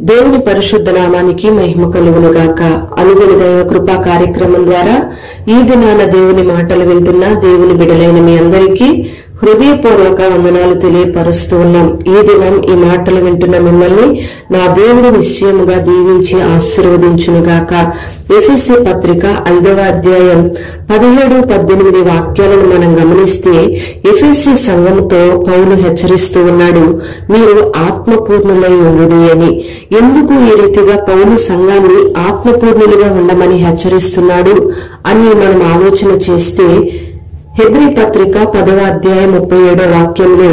దేవుని పరిశుద్ధ నామానికి మహిమ కలుగును గాక. అనుదిన దైవ కృపా కార్యక్రమం ద్వారా ఈ దినాన దేవుని మాటలు వింటున్న దేవుని బిడ్డలైన మీ అందరికీ హృదయపూర్వక వందనాలు తెలియపరుస్తూ ఉన్నాం. ఈ దినం ఈ మాటలు వింటున్న మిమ్మల్ని నా దేవుడు నిశ్చయముగా దీవించి ఆశీర్వదించునుగాక. ఎఫెసీ పత్రిక 5వ అధ్యాయం 17-18 వాక్యాలను మనం గమనిస్తే ఎఫెసీ సంఘముతో పౌలు హెచ్చరిస్తూ ఉన్నాడు, మీరు ఆత్మపూర్ణులై ఉండుడి అని. ఎందుకు ఈ రీతిగా పౌలు సంఘాన్ని ఆత్మపూర్ణులుగా ఉండమని హెచ్చరిస్తున్నాడు అని మనం ఆలోచన చేస్తే హెబ్రీ పత్రిక 10వ అధ్యాయం 37వ వాక్యంలో,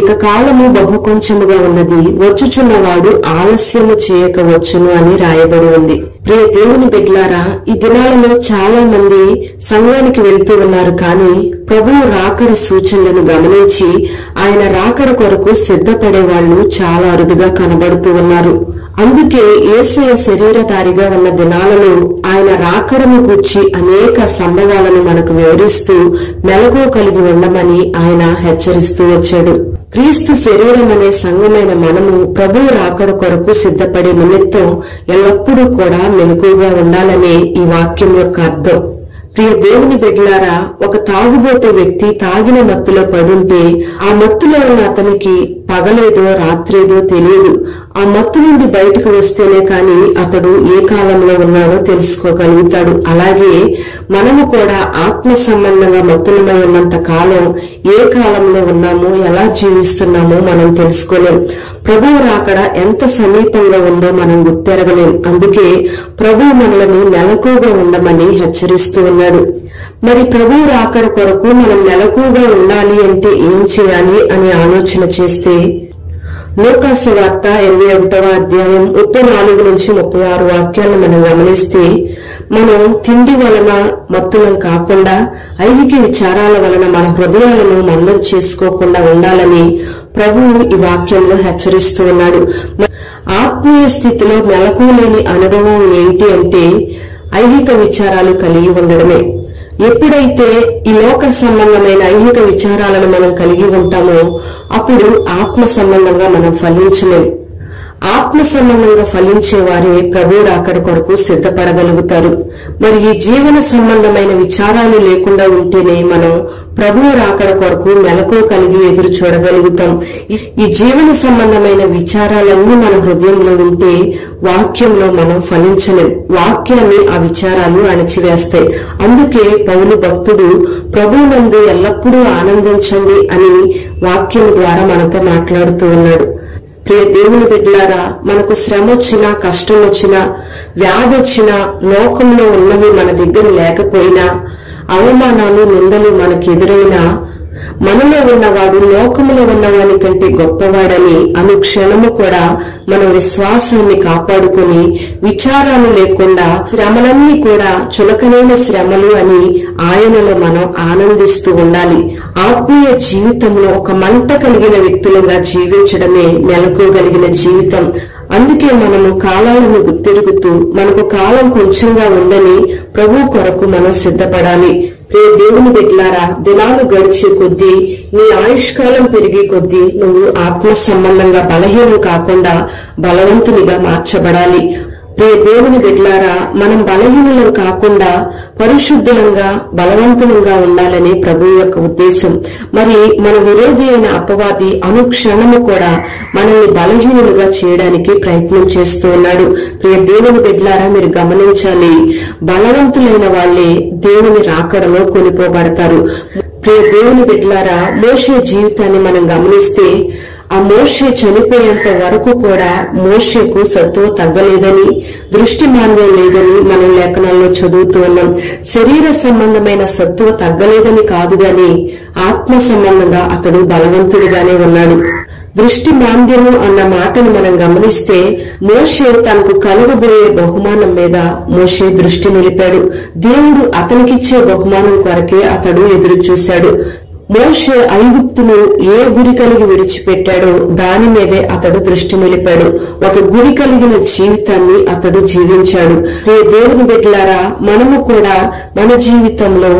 ఇక కాలము బహు కొంచెముగా ఉన్నది, వచ్చుచున్నవాడు ఆలస్యము చేయకవచ్చును అని రాయబడి ఉంది. ప్రియ దేవుని బిడ్డలారా, ఈ దినాలలో చాలా మంది సంఘానికి వెళ్తూ ఉన్నారు, కానీ ప్రభువు రాకడ సూచనలను గమనించి ఆయన రాకడ కొరకు సిద్ధపడే వాళ్ళు చాలా అరుదుగా కనబడుతూ ఉన్నారు. అందుకే యేసయ్య శరీరధారిగా ఉన్న దినాలలో ఆయన రాకడను గూర్చి అనేక సంభవాలను మనకు వివరిస్తూ మెలకువ కలిగి ఉండమని ఆయన హెచ్చరిస్తూ వచ్చాడు. క్రీస్తు శరీరం అనే సంఘమైన మనము ప్రభువు రాకడ కొరకు సిద్ధపడే నిమిత్తం ఎల్లప్పుడూ కూడా మెలకువగా ఉండాలనే ఈ వాక్యం యొక్క అర్థం. ప్రియ దేవుని బిడ్డలారా, ఒక తాగుబోతు వ్యక్తి తాగిన మత్తులో పడుంటే ఆ మత్తులో ఉన్న అతనికి పగలేదో రాత్రేదో తెలియదు. ఆ మత్తు నుండి బయటకు వస్తేనే కాని అతడు ఏ కాలంలో ఉన్నాడో తెలుసుకోగలుగుతాడు. అలాగే మనము కూడా ఆత్మ సంబంధంగా మత్తులమై ఉన్నంత కాలం ఏ కాలంలో ఉన్నామో, ఎలా జీవిస్తున్నామో మనం తెలుసుకోలేం. ప్రభువు రాకడ ఎంత సమీపంగా ఉందో మనం గుర్తెరగలేం. అందుకే ప్రభువు మనల్ని మెలకువగా ఉండమని హెచ్చరిస్తూ ఉన్నాడు. మరి ప్రభువు రాకడ కొరకు మనం మెలకువగా ఉండాలి అంటే ఏం చేయాలి అని ఆలోచన చేస్తే లూకాసు వార్త 21వ అధ్యాయం 34-36 వాక్యాలను మనం గమనిస్తే, మనం తిండి వలన మత్తులం కాకుండా ఐహిక విచారాల వలన మన హృదయాలను మందం చేసుకోకుండా ఉండాలని ప్రభువు ఈ వాక్యంలో హెచ్చరిస్తూ ఉన్నాడు. ఆత్మీయ స్థితిలో మెలకువ లేని అనుభవం ఏంటి అంటే ఐహిక విచారాలు కలిగి ఉండడమే. ఎప్పుడైతే ఈ లోక సంబంధమైన ఐహిక విచారాలను మనం కలిగి ఉంటామో అప్పుడు ఆత్మ సంబంధంగా మనం ఫలించలేం. ఆత్మ సంబంధంగా ఫలించే వారే ప్రభు రాకడ కొరకు సిద్ధపడగలుగుతారు. మరి ఈ జీవన సంబంధమైన విచారాలు లేకుండా ఉంటేనే మనం ప్రభువు రాకడ కొరకు మెలకువ కలిగి ఎదురు చూడగలుగుతాం. ఈ జీవన సంబంధమైన విచారాలన్నీ మన హృదయంలో ఉంటే వాక్యంలో మనం ఫలించలేం. వాక్యాన్ని ఆ విచారాలు అణచివేస్తాయి. అందుకే పౌలు భక్తుడు ప్రభువునందు ఎల్లప్పుడూ ఆనందించండి అని వాక్యం ద్వారా మనతో మాట్లాడుతూ ఉన్నాడు. ప్రియ దేవుని బిడ్డలారా, మనకు శ్రమ వచ్చినా, కష్టం వచ్చినా, వ్యాధి వచ్చినా, లోకంలో ఉన్నవి మన దగ్గర లేకపోయినా, అవమానాలు నిందలు మనకు ఎదురైనా, మనలో ఉన్నవాడు లోకములో ఉన్నవాని కంటే గొప్పవాడని అనుక్షణము కూడా మన విశ్వాసాన్ని కాపాడుకుని విచారాలు లేకుండా శ్రమలన్నీ కూడా చులకనైన శ్రమలు అని ఆయనలో మనం ఆనందిస్తూ ఉండాలి. ఆత్మీయ జీవితంలో ఒక మంట కలిగిన వ్యక్తులుగా జీవించడమే మెలకువగలిగిన జీవితం. అందుకే మనము కాలాలను గుర్తిరుగుతూ మనకు కాలం కొంచెంగా ఉందని ప్రభు కొరకు మనం సిద్ధపడాలి. ప్రియ దేవుని బిడ్డలారా, దినాలు గడిచే కొద్దీ, నీ ఆయుష్కాలం పెరిగే కొద్దీ నువ్వు ఆత్మ సంబంధంగా బలహీనం కాకుండా బలవంతునిగా మార్చబడాలి. ప్రియ దేవుని బిడ్డలారా, మనం బలహీనులం కాకుండా పరిశుద్ధులంగా బలవంతులంగా ఉండాలని ప్రభు యొక్క ఉద్దేశం. మరి మన విరోధి అయిన అపవాది అనుక్షణము కూడా మనల్ని బలహీనులుగా చేయడానికి ప్రయత్నం చేస్తూ ఉన్నాడు. ప్రియ దేవుని బిడ్డలారా, మీరు గమనించాలి, బలవంతులైన వాళ్లే దేవుని రాకడలో కొనిపోబడతారు. ప్రియ దేవుని బిడ్డలారా, మోషే జీవితాన్ని మనం గమనిస్తే ఆ మోషే చనిపోయేంత వరకు కూడా మోషేకు సత్తువ తగ్గలేదని, దృష్టి మాంద్యం లేదని మనం లేఖనాల్లో చదువుతూ ఉన్నాం. శరీర సంబంధమైన సత్తువ తగ్గలేదని కాదు గాని ఆత్మ సంబంధంగా అతడు బలవంతుడిగానే ఉన్నాడు. దృష్టి మాంద్యము అన్న మాటను మనం గమనిస్తే మోషే తనకు కలగబోయే బహుమానం మీద మోషే దృష్టి నిలిపాడు. దేవుడు అతనికిచ్చే బహుమానం కొరకే అతడు ఎదురు చూశాడు. మోషే ఐగుప్తును ఏ గురి కలిగి విడిచిపెట్టాడో దాని మీదే అతడు దృష్టి నిలిపాడు. ఒక గురి కలిగిన జీవితాన్ని అతడు జీవించాడు. దేవుని బిడ్డలారా, మనము కూడా మన జీవితంలో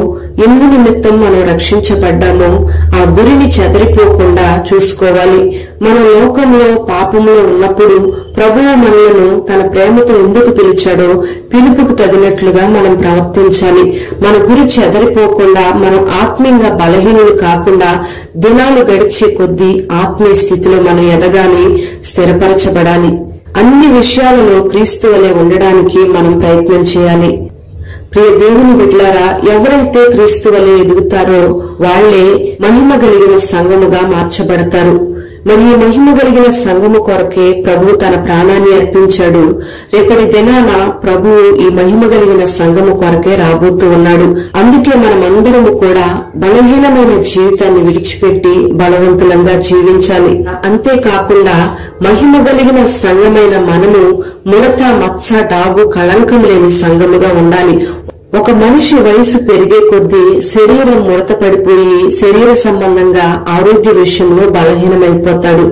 ఎందు నిమిత్తం మనం రక్షించబడ్డామో ఆ గురిని చెదరిపోకుండా చూసుకోవాలి. మన లోకంలో పాపంలో ఉన్నప్పుడు ప్రభువు మనలను తన ప్రేమతో ఎందుకు పిలిచాడో పిలుపుకు తగినట్లుగా మనం ప్రవర్తించాలి. మన గురి చెదరిపోకుండా మనం ఆత్మీయంగా బలహీనులు కాకుండా దినాలు గడిచే కొద్దీ ఆత్మీయ స్థితిలో మనం ఎదగాలి, స్థిరపరచబడాలి. అన్ని విషయాలలో క్రీస్తు వలె ఉండడానికి మనం ప్రయత్నం చేయాలి. ప్రియ దేవుని బిడ్డలారా, ఎవరైతే క్రీస్తు వలె ఎదుగుతారో వాళ్లే మహిమ కలిగిన సంఘముగా మార్చబడతారు. మరి ఈ మహిమ కలిగిన సంఘము కొరకే ప్రభువు తన ప్రాణాన్ని అర్పించాడు. రేపటి దినాన ప్రభువు ఈ మహిమ కలిగిన సంఘము కొరకే రాబోతూ ఉన్నాడు. అందుకే మనమందరము కూడా బలహీనమైన జీవితాన్ని విడిచిపెట్టి బలవంతులంగా జీవించాలి. అంతేకాకుండా మహిమ కలిగిన సంఘమైన మనము ముడత, మచ్చ, డాగు, కళంకం లేని సంఘముగా ఉండాలి. ఒక మనిషి వయసు పెరిగే కొద్దీ శరీరం ముడత పడిపోయి శరీర సంబంధంగా ఆరోగ్య విషయంలో బలహీనమైపోతాడు.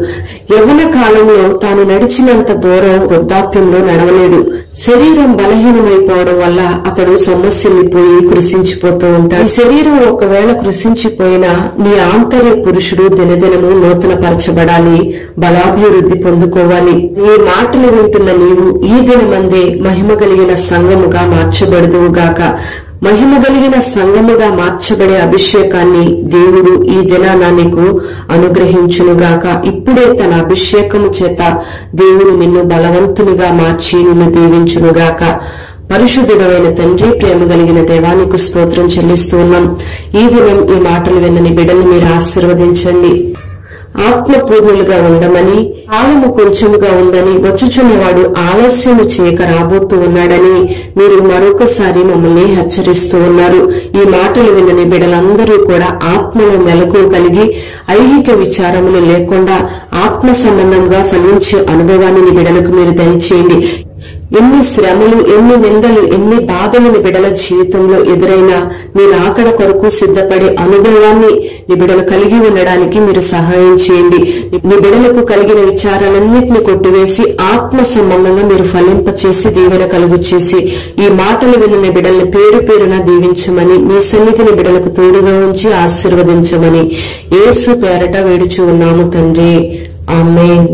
యవ్వన కాలంలో తాను నడిచినంత దూరం వృద్ధాప్యంలో నడవలేడు. శరీరం బలహీనమైపోవడం వల్ల అతడు సొమ్మసిల్లిపోయి కృషించిపోతూ ఉంటాడు. ఈ శరీరం ఒకవేళ కృషించిపోయినా నీ ఆంతర్య పురుషుడు దినదినము నూతన పరచబడాలి, బలాభివృద్ధి పొందుకోవాలి. ఈ మాటలు వింటున్న నీవు ఈ దినమందే మహిమ కలిగిన సంఘముగా మార్చబడుదువుగాక. మహిమ కలిగిన సంఘముగా మార్చబడే అభిషేకాన్ని దేవుడు ఈ దినాన నీకు అనుగ్రహించునుగాక. ఇప్పుడే తన అభిషేకము చేత దేవుడు నిన్ను బలవంతునిగా మార్చి నిన్ను దీవించునుగాక. పరిశుద్ధుడైన తండ్రి, ప్రేమ కలిగిన దేవానికి స్తోత్రం చెల్లిస్తూ ఉన్నాం. ఈ దినం ఈ మాటలు విన్నని బిడ్డను మీరు ఆశీర్వదించండి. ఆత్మపూర్ణులుగా ఉండమని, కాలము కొంచెముగా ఉందని, వచ్చుచున్నవాడు ఆలస్యము చేయక రాబోతూ ఉన్నాడని మీరు మరొకసారి మమ్మల్ని హెచ్చరిస్తూ ఉన్నారు. ఈ మాటలు విన్నని బిడ్డలందరూ కూడా ఆత్మలో మెలకువ కలిగి ఐహిక విచారములు లేకుండా ఆత్మ సంబంధంగా ఫలించే అనుభవాన్ని బిడ్డలకు మీరు దయచేయండి. ఎన్ని శ్రమలు, ఎన్ని నిందలు, ఎన్ని బాధలు బిడ్డల జీవితంలో ఎదురైనా నీ రాకడ కొరకు సిద్ధపడే అనుభవాన్ని నీ బిడ్డలు కలిగి ఉండడానికి మీరు సహాయం చేయండి. నీ బిడ్డలకు కలిగిన విచారాలన్నింటినీ కొట్టివేసి ఆత్మ సంబంధంగా మీరు ఫలింపచేసి దీవెన కలుగు చేసి ఈ మాటలు విన్న బిడ్డల్ని పేరు పేరున దీవించమని, మీ సన్నిధిని బిడ్డలకు తోడుగా ఉంచి ఆశీర్వదించమని యేసు పేరట వేడుచూ ఉన్నాము తండ్రి. ఆమేన్.